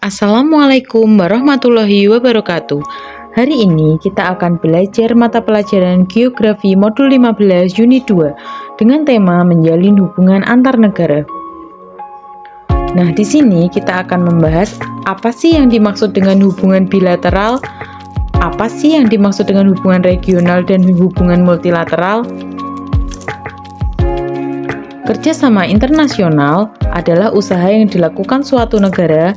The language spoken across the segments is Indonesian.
Assalamualaikum warahmatullahi wabarakatuh. Hari ini kita akan belajar mata pelajaran Geografi Modul 15 Unit 2 dengan tema menjalin hubungan antar negara. Nah, di sini kita akan membahas apa sih yang dimaksud dengan hubungan bilateral, apa sih yang dimaksud dengan hubungan regional dan hubungan multilateral. Kerjasama internasional adalah usaha yang dilakukan suatu negara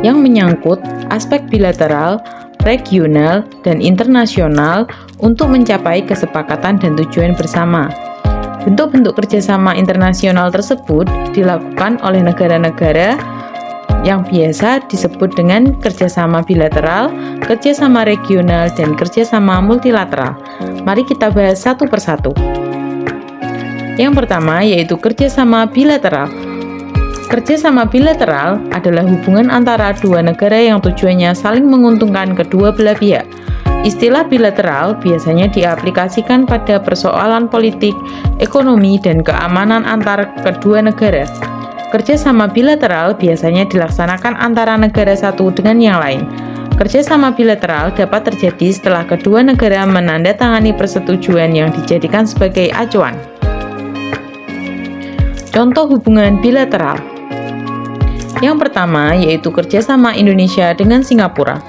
yang menyangkut aspek bilateral, regional, dan internasional untuk mencapai kesepakatan dan tujuan bersama. Bentuk-bentuk kerjasama internasional tersebut dilakukan oleh negara-negara yang biasa disebut dengan kerjasama bilateral, kerjasama regional, dan kerjasama multilateral. Mari kita bahas satu persatu. Yang pertama yaitu kerjasama bilateral. Kerjasama bilateral adalah hubungan antara dua negara yang tujuannya saling menguntungkan kedua belah pihak. Istilah bilateral biasanya diaplikasikan pada persoalan politik, ekonomi, dan keamanan antar kedua negara. Kerjasama bilateral biasanya dilaksanakan antara negara satu dengan yang lain. Kerjasama bilateral dapat terjadi setelah kedua negara menandatangani persetujuan yang dijadikan sebagai acuan. Contoh hubungan bilateral. Yang pertama yaitu kerjasama Indonesia dengan Singapura.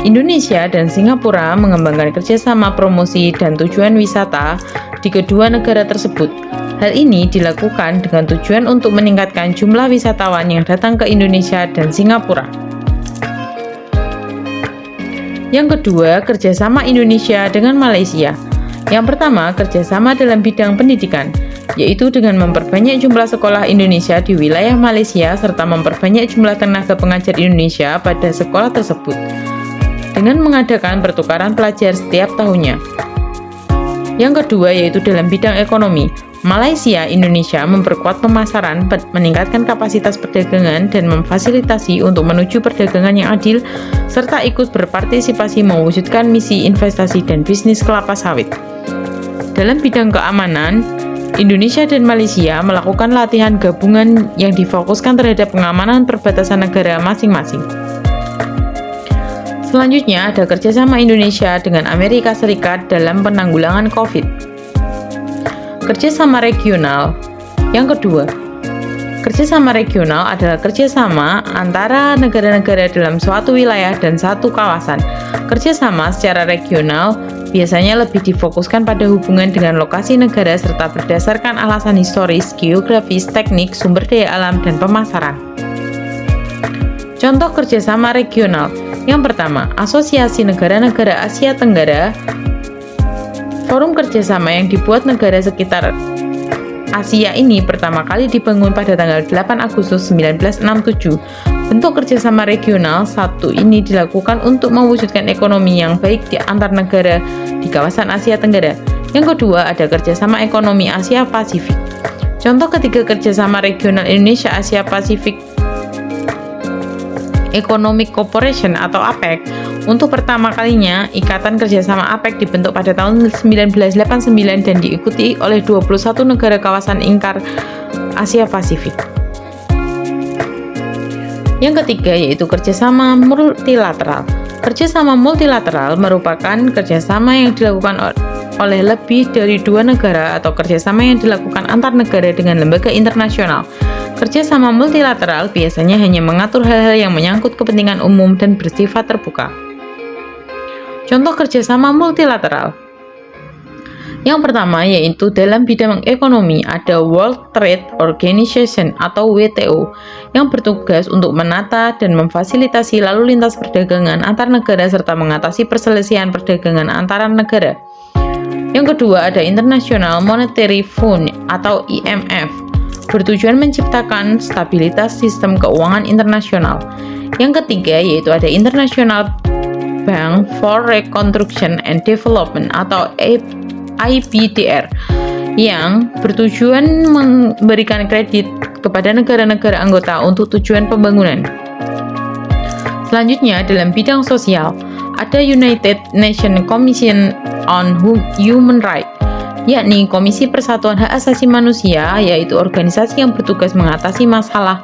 Indonesia dan Singapura mengembangkan kerjasama promosi dan tujuan wisata di kedua negara tersebut. Hal ini dilakukan dengan tujuan untuk meningkatkan jumlah wisatawan yang datang ke Indonesia dan Singapura. Yang kedua, kerjasama Indonesia dengan Malaysia. Yang pertama, kerjasama dalam bidang pendidikan, yaitu dengan memperbanyak jumlah sekolah Indonesia di wilayah Malaysia serta memperbanyak jumlah tenaga pengajar Indonesia pada sekolah tersebut dengan mengadakan pertukaran pelajar setiap tahunnya. Yang kedua yaitu dalam bidang ekonomi. Malaysia Indonesia memperkuat pemasaran, meningkatkan kapasitas perdagangan, dan memfasilitasi untuk menuju perdagangan yang adil serta ikut berpartisipasi mewujudkan misi investasi dan bisnis kelapa sawit. Dalam bidang keamanan, Indonesia dan Malaysia melakukan latihan gabungan yang difokuskan terhadap pengamanan perbatasan negara masing-masing. Selanjutnya ada kerjasama Indonesia dengan Amerika Serikat dalam penanggulangan COVID. Kerjasama regional. Yang kedua, kerjasama regional adalah kerjasama antara negara-negara dalam suatu wilayah dan satu kawasan. Kerjasama secara regional biasanya lebih difokuskan pada hubungan dengan lokasi negara serta berdasarkan alasan historis, geografis, teknik, sumber daya alam, dan pemasaran. Contoh kerjasama regional. Yang pertama, Asosiasi Negara-Negara Asia Tenggara. Forum kerjasama yang dibuat negara sekitar Asia ini pertama kali dibangun pada tanggal 8 Agustus 1967. Bentuk kerjasama regional satu ini dilakukan untuk mewujudkan ekonomi yang baik di antar negara di kawasan Asia Tenggara. Yang kedua ada kerjasama ekonomi Asia Pasifik. Contoh ketiga kerjasama regional Indonesia Asia Pasifik Economic Cooperation atau APEC. Untuk pertama kalinya, Ikatan Kerjasama APEC dibentuk pada tahun 1989 dan diikuti oleh 21 negara kawasan lingkar Asia Pasifik. Yang ketiga yaitu kerjasama multilateral. Kerjasama multilateral merupakan kerjasama yang dilakukan oleh lebih dari dua negara atau kerjasama yang dilakukan antar negara dengan lembaga internasional. Kerjasama multilateral biasanya hanya mengatur hal-hal yang menyangkut kepentingan umum dan bersifat terbuka. Contoh kerjasama multilateral. Yang pertama yaitu dalam bidang ekonomi ada World Trade Organization atau WTO yang bertugas untuk menata dan memfasilitasi lalu lintas perdagangan antar negara serta mengatasi perselisihan perdagangan antara negara. Yang kedua ada International Monetary Fund atau IMF, bertujuan menciptakan stabilitas sistem keuangan internasional. Yang ketiga yaitu ada International Bank for Reconstruction and Development atau IBDR yang bertujuan memberikan kredit kepada negara-negara anggota untuk tujuan pembangunan. Selanjutnya dalam bidang sosial ada United Nations Commission on Human Rights, yakni Komisi Persatuan Hak Asasi Manusia, yaitu organisasi yang bertugas mengatasi masalah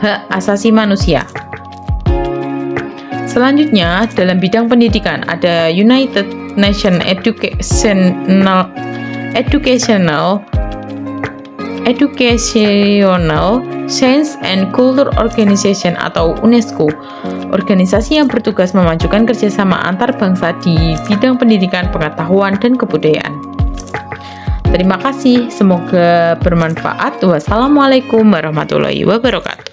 hak asasi manusia. Selanjutnya, dalam bidang pendidikan ada United Nations Educational Science and Culture Organization atau UNESCO, organisasi yang bertugas memajukan kerjasama antar bangsa di bidang pendidikan, pengetahuan, dan kebudayaan. Terima kasih, semoga bermanfaat. Wassalamualaikum warahmatullahi wabarakatuh.